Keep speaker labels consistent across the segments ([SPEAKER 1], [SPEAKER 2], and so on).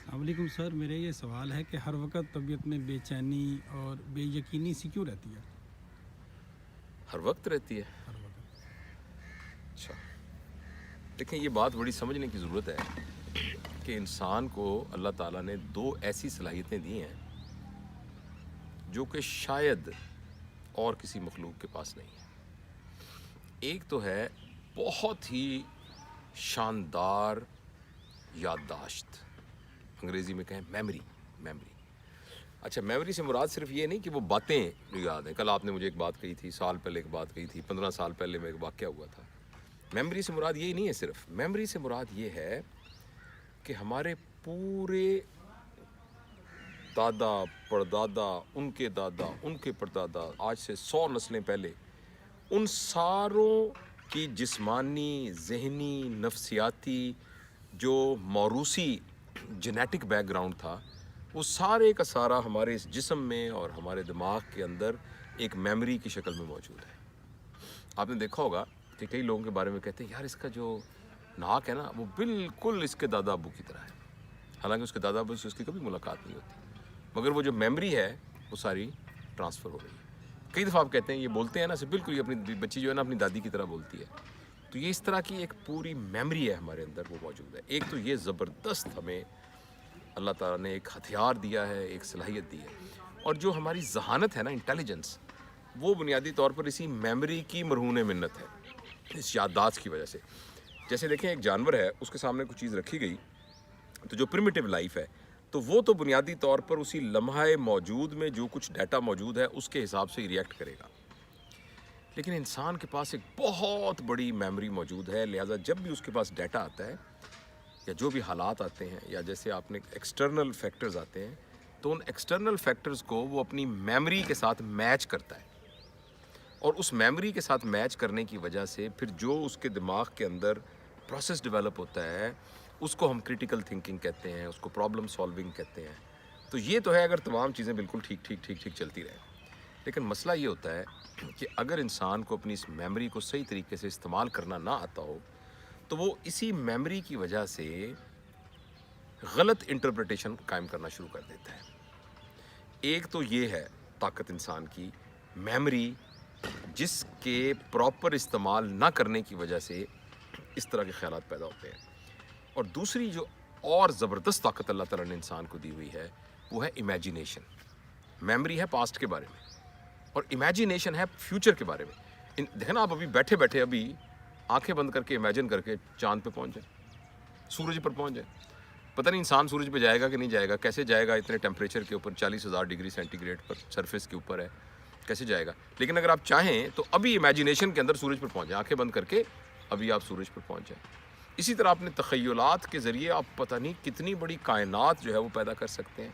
[SPEAKER 1] السلام علیکم سر، میرا یہ سوال ہے کہ ہر وقت طبیعت میں بے چینی اور بے یقینی سی کیوں رہتی ہے؟
[SPEAKER 2] ہر وقت رہتی ہے.
[SPEAKER 1] ہر وقت
[SPEAKER 2] اچھا، دیکھیں یہ بات بڑی سمجھنے کی ضرورت ہے کہ انسان کو اللہ تعالیٰ نے دو ایسی صلاحیتیں دی ہیں جو کہ شاید اور کسی مخلوق کے پاس نہیں ہے. ایک تو ہے بہت ہی شاندار یادداشت، انگریزی میں کہیں میموری. اچھا، میموری سے مراد صرف یہ نہیں کہ وہ باتیں جو یاد ہیں. کل آپ نے مجھے ایک بات کہی تھی، سال پہلے ایک بات کہی تھی، 15 سال پہلے میں ایک واقعہ ہوا تھا. میموری سے مراد یہی نہیں ہے. صرف میموری سے مراد یہ ہے کہ ہمارے پورے دادا پردادا، ان کے دادا، ان کے پردادا، آج سے 100 نسلیں پہلے، ان ساروں کی جسمانی، ذہنی، نفسیاتی جو موروثی جینیٹک بیک گراؤنڈ تھا، وہ سارے کا سارا ہمارے اس جسم میں اور ہمارے دماغ کے اندر ایک میموری کی شکل میں موجود ہے. آپ نے دیکھا ہوگا کہ کئی لوگوں کے بارے میں کہتے ہیں یار اس کا جو ناک ہے نا وہ بالکل اس کے دادا ابو کی طرح ہے، حالانکہ اس کے دادا ابو سے اس کی کبھی ملاقات نہیں ہوتی، مگر وہ جو میموری ہے وہ ساری ٹرانسفر ہو رہی ہے. کئی دفعہ آپ کہتے ہیں یہ بولتے ہیں نا بالکل یہ اپنی بچی جو ہے نا اپنی دادی کی طرح بولتی ہے. تو یہ اس طرح کی ایک پوری میموری ہے ہمارے اندر، وہ موجود ہے. ایک تو یہ زبردست ہمیں اللہ تعالیٰ نے ایک ہتھیار دیا ہے، ایک صلاحیت دی ہے. اور جو ہماری ذہانت ہے نا، انٹیلیجنس، وہ بنیادی طور پر اسی میموری کی مرہون منت ہے، اس یادداشت کی وجہ سے. جیسے دیکھیں ایک جانور ہے، اس کے سامنے کچھ چیز رکھی گئی تو جو پریمیٹیو لائف ہے تو وہ تو بنیادی طور پر اسی لمحہ موجود میں جو کچھ ڈیٹا موجود ہے اس کے حساب سے ہی ریئیکٹ کرے گا. لیکن انسان کے پاس ایک بہت بڑی میموری موجود ہے، لہٰذا جب بھی اس کے پاس ڈیٹا آتا ہے یا جو بھی حالات آتے ہیں یا جیسے آپ نے ایکسٹرنل فیکٹرز آتے ہیں تو ان ایکسٹرنل فیکٹرز کو وہ اپنی میموری کے ساتھ میچ کرتا ہے، اور اس میموری کے ساتھ میچ کرنے کی وجہ سے پھر جو اس کے دماغ کے اندر پروسیس ڈیولپ ہوتا ہے اس کو ہم کریٹیکل تھنکنگ کہتے ہیں، اس کو پرابلم سالونگ کہتے ہیں. تو یہ تو ہے اگر تمام چیزیں بالکل ٹھیک چلتی رہیں. لیکن مسئلہ یہ ہوتا ہے کہ اگر انسان کو اپنی اس میموری کو صحیح طریقے سے استعمال کرنا نہ آتا ہو تو وہ اسی میموری کی وجہ سے غلط انٹرپریٹیشن قائم کرنا شروع کر دیتا ہے. ایک تو یہ ہے طاقت انسان کی میموری، جس کے پراپر استعمال نہ کرنے کی وجہ سے اس طرح کے خیالات پیدا ہوتے ہیں. اور دوسری جو اور زبردست طاقت اللہ تعالیٰ نے انسان کو دی ہوئی ہے وہ ہے امیجینیشن. میموری ہے پاسٹ کے بارے میں اور امیجینیشن ہے فیوچر کے بارے میں. دیکھیں نا، آپ ابھی بیٹھے ابھی آنکھیں بند کر کے امیجن کر کے چاند پہ پہنچ جائیں، سورج پر پہنچ جائیں. پتہ نہیں انسان سورج پہ جائے گا کہ نہیں جائے گا، کیسے جائے گا اتنے ٹیمپریچر کے اوپر، 40,000 ڈگری سینٹی گریڈ پر سرفیس کے اوپر ہے، کیسے جائے گا. لیکن اگر آپ چاہیں تو ابھی امیجینیشن کے اندر سورج پر پہنچ جائیں، آنکھیں بند کر کے ابھی آپ سورج پر پہنچ جائیں. اسی طرح اپنے تخیلات کے ذریعے آپ پتہ نہیں کتنی بڑی کائنات جو ہے وہ پیدا کر سکتے ہیں.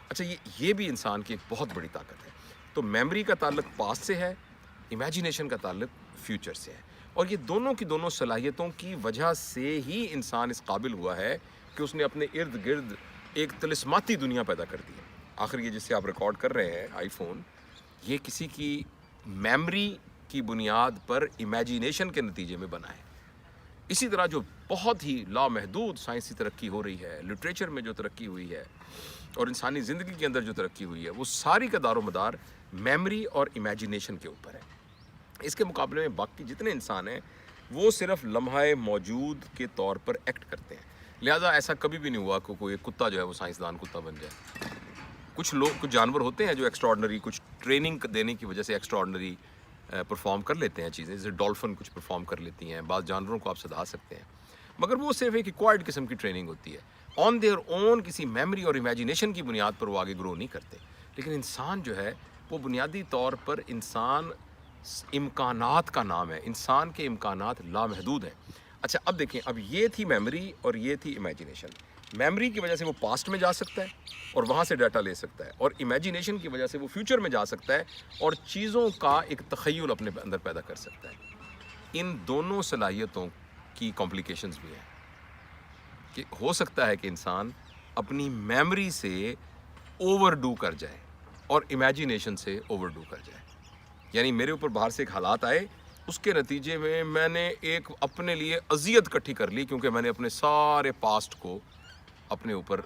[SPEAKER 2] اچھا، یہ بھی انسان کی ایک بہت بڑی طاقت ہے. تو میموری کا تعلق پاسٹ سے ہے، امیجینیشن کا تعلق فیوچر سے ہے. اور یہ دونوں کی دونوں صلاحیتوں کی وجہ سے ہی انسان اس قابل ہوا ہے کہ اس نے اپنے ارد گرد ایک طلسماتی دنیا پیدا کر دی ہے. آخر یہ جس سے آپ ریکارڈ کر رہے ہیں آئی فون، یہ کسی کی میموری کی بنیاد پر امیجینیشن کے نتیجے میں بنا ہے. اسی طرح جو بہت ہی لامحدود سائنسی ترقی ہو رہی ہے، لٹریچر میں جو ترقی ہوئی ہے اور انسانی زندگی کے اندر جو ترقی ہوئی ہے، وہ ساری کا دار و مدار میموری اور امیجینیشن کے اوپر ہے. اس کے مقابلے میں باقی جتنے انسان ہیں وہ صرف لمحہ موجود کے طور پر ایکٹ کرتے ہیں. لہٰذا ایسا کبھی بھی نہیں ہوا کہ کوئی کتا جو ہے وہ سائنسدان کتا بن جائے. کچھ جانور ہوتے ہیں جو ایکسٹراڈنری کچھ ٹریننگ دینے کی وجہ سے ایکسٹراڈنری پرفارم کر لیتے ہیں چیزیں، جیسے ڈولفن کچھ پرفارم کر لیتی ہیں، بعض جانوروں کو آپ سدھا سکتے ہیں، مگر وہ صرف ایک ایکوائرڈ قسم کی ٹریننگ ہوتی ہے. آن دیئر اون کسی میموری اور امیجینیشن کی بنیاد پر وہ آگے گرو نہیں کرتے. لیکن انسان جو ہے وہ بنیادی طور پر انسان امکانات کا نام ہے، انسان کے امکانات لامحدود ہیں. اچھا، اب دیکھیں، اب یہ تھی میموری اور یہ تھی امیجینیشن. میموری کی وجہ سے وہ پاسٹ میں جا سکتا ہے اور وہاں سے ڈیٹا لے سکتا ہے، اور امیجینیشن کی وجہ سے وہ فیوچر میں جا سکتا ہے اور چیزوں کا ایک تخیل اپنے اندر پیدا کر سکتا ہے. ان دونوں صلاحیتوں کی کمپلیکیشنز بھی ہیں کہ ہو سکتا ہے کہ انسان اپنی میموری سے اوور ڈو کر جائے اور امیجینیشن سے اوور ڈو کر جائے. یعنی میرے اوپر باہر سے ایک حالات آئے، اس کے نتیجے میں نے ایک اپنے لیے اذیت اکٹھی کر لی کیونکہ میں نے اپنے سارے پاسٹ کو اپنے اوپر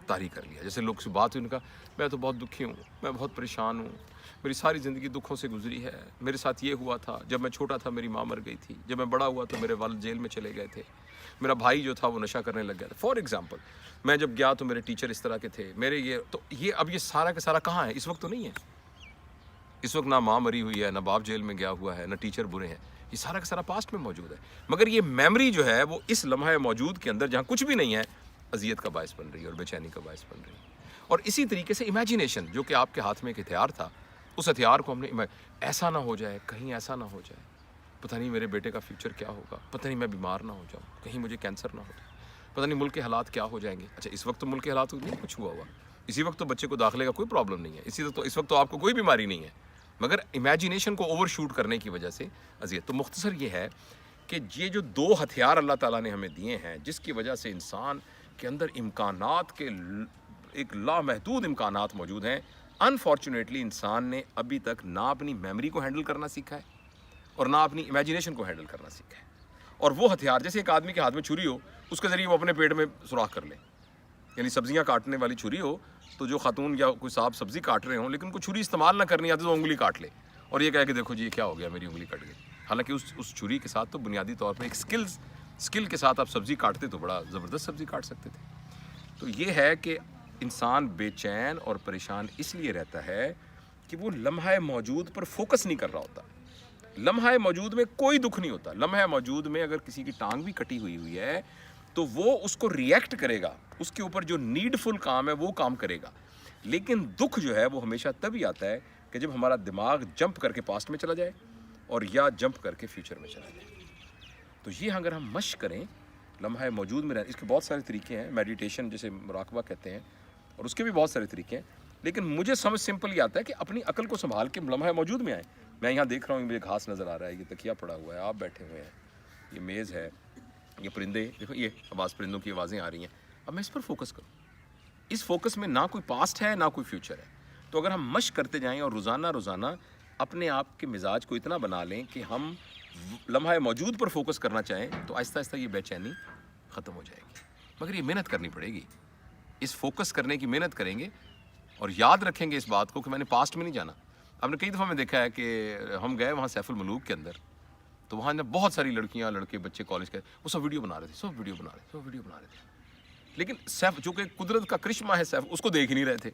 [SPEAKER 2] طاری کر لیا. جیسے لوگ سے بات ہوئی، ان کا میں تو بہت دکھی ہوں، میں بہت پریشان ہوں، میری ساری زندگی دکھوں سے گزری ہے، میرے ساتھ یہ ہوا تھا، جب میں چھوٹا تھا میری ماں مر گئی تھی، جب میں بڑا ہوا تو میرے والد جیل میں چلے گئے تھے، میرا بھائی جو تھا وہ نشہ کرنے لگ گیا تھا. فار ایگزامپل میں جب گیا تو میرے ٹیچر اس طرح کے تھے، میرے یہ اب یہ سارا کا سارا کہاں ہے؟ اس وقت تو نہیں ہے. اس وقت نہ ماں مری ہوئی ہے، نہ باپ جیل میں گیا ہوا ہے، نہ ٹیچر برے ہیں. یہ سارا کا سارا پاسٹ میں موجود ہے. مگر یہ میموری جو ہے وہ اس لمحہ موجود کے اندر جہاں کچھ بھی نہیں ہے اذیت کا باعث بن رہی ہے اور بے چینی کا باعث بن رہی ہے. اور اسی طریقے سے امیجینیشن جو کہ آپ کے ہاتھ میں ایک ہتھیار تھا، اس ہتھیار کو ہم نے ایسا نہ ہو جائے، کہیں ایسا نہ ہو جائے، پتہ نہیں میرے بیٹے کا فیوچر کیا ہوگا، پتہ نہیں میں بیمار نہ ہو جاؤں، کہیں مجھے کینسر نہ ہو جائے، پتہ نہیں ملک کے حالات کیا ہو جائیں گے. اچھا اس وقت تو ملک کے حالات نہیں کچھ ہوا ہوا، اسی وقت تو بچے کو داخلے کا کوئی پرابلم نہیں ہے، اس وقت تو آپ کو کوئی بیماری نہیں ہے، مگر امیجینیشن کو اوور شوٹ کرنے کی وجہ سے اذیت. تو مختصر یہ ہے کہ یہ جو دو ہتھیار اللہ تعالیٰ نے ہمیں دیے ہیں، جس کی وجہ سے انسان کے اندر امکانات کے ایک لامحدود امکانات موجود ہیں. انفارچونیٹلی انسان نے ابھی تک نہ اپنی میموری کو ہینڈل کرنا سیکھا ہے اور نہ اپنی امیجینیشن کو ہینڈل کرنا سیکھا ہے. اور وہ ہتھیار جیسے ایک آدمی کے ہاتھ میں چھری ہو، اس کے ذریعے وہ اپنے پیٹ میں سوراخ کر لے. یعنی سبزیاں کاٹنے والی چھری ہو تو جو خاتون یا کوئی صاحب سبزی کاٹ رہے ہوں لیکن کو چھری استعمال نہ کرنی آتی تو انگلی کاٹ لے اور یہ کہے کہ دیکھو جی یہ کیا ہو گیا، میری انگلی کٹ گئی. حالانکہ اس چھری کے ساتھ تو بنیادی طور پر ایک اسکل کے ساتھ آپ سبزی کاٹتے تو بڑا زبردست سبزی کاٹ سکتے تھے. تو یہ ہے کہ انسان بے چین اور پریشان اس لیے رہتا ہے کہ وہ لمحہ موجود پر فوکس نہیں کر رہا ہوتا. لمحہ موجود میں کوئی دکھ نہیں ہوتا. لمحہ موجود میں اگر کسی کی ٹانگ بھی کٹی ہوئی ہے تو وہ اس کو ریئیکٹ کرے گا، اس کے اوپر جو نیڈفل کام ہے وہ کام کرے گا. لیکن دکھ جو ہے وہ ہمیشہ تبھی آتا ہے کہ جب ہمارا دماغ جمپ کر کے پاسٹ میں چلا جائے اور یا جمپ کر کے فیوچر میں چلا جائے. تو یہ اگر ہم مشق کریں لمحہ موجود میں اس کے بہت سارے طریقے ہیں، میڈیٹیشن جسے مراقبہ کہتے ہیں، اور اس کے بھی بہت سارے طریقے ہیں. لیکن مجھے سمجھ سمپل یہ آتا ہے کہ اپنی عقل کو سنبھال کے لمحہ موجود میں آئیں. میں یہاں دیکھ رہا ہوں مجھے گھاس نظر آ رہا ہے، یہ تکیہ پڑا ہوا ہے، آپ بیٹھے ہوئے ہیں، یہ میز ہے، یہ پرندے دیکھو، یہ پرندوں کی آوازیں آ رہی ہیں. اب میں اس پر فوکس کروں. اس فوکس میں نہ کوئی پاسٹ ہے نہ کوئی فیوچر ہے. تو اگر ہم مشق کرتے جائیں اور روزانہ اپنے آپ کے مزاج کو اتنا بنا لیں کہ ہم لمحہ موجود پر فوکس کرنا چاہیں تو آہستہ آہستہ یہ بے چینی ختم ہو جائے گی. مگر یہ محنت کرنی پڑے گی. اس فوکس کرنے کی محنت کریں گے اور یاد رکھیں گے اس بات کو کہ میں نے پاسٹ میں نہیں جانا. ہم نے کئی دفعہ میں دیکھا ہے کہ ہم گئے وہاں سیف الملوک کے اندر، تو وہاں بہت ساری لڑکیاں لڑکے بچے کالج کے وہ سب ویڈیو بنا رہے تھے. لیکن سیف جو کہ قدرت کا کرشمہ ہے، سیف اس کو دیکھ ہی نہیں رہے تھے.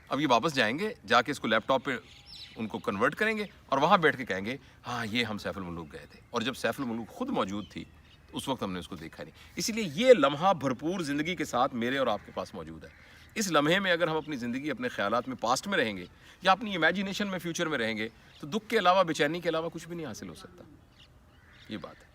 [SPEAKER 2] اب یہ واپس جائیں گے، جا کے اس کو لیپ ٹاپ پہ ان کو کنورٹ کریں گے اور وہاں بیٹھ کے کہیں گے ہاں یہ ہم سیف الملوک گئے تھے. اور جب سیف الملوک خود موجود تھی اس وقت ہم نے اس کو دیکھا نہیں. اس لیے یہ لمحہ بھرپور زندگی کے ساتھ میرے اور آپ کے پاس موجود ہے. اس لمحے میں اگر ہم اپنی زندگی اپنے خیالات میں پاسٹ میں رہیں گے یا اپنی امیجینیشن میں فیوچر میں رہیں گے تو دکھ کے علاوہ، بے چینی کے علاوہ کچھ بھی نہیں حاصل ہو سکتا. یہ بات ہے.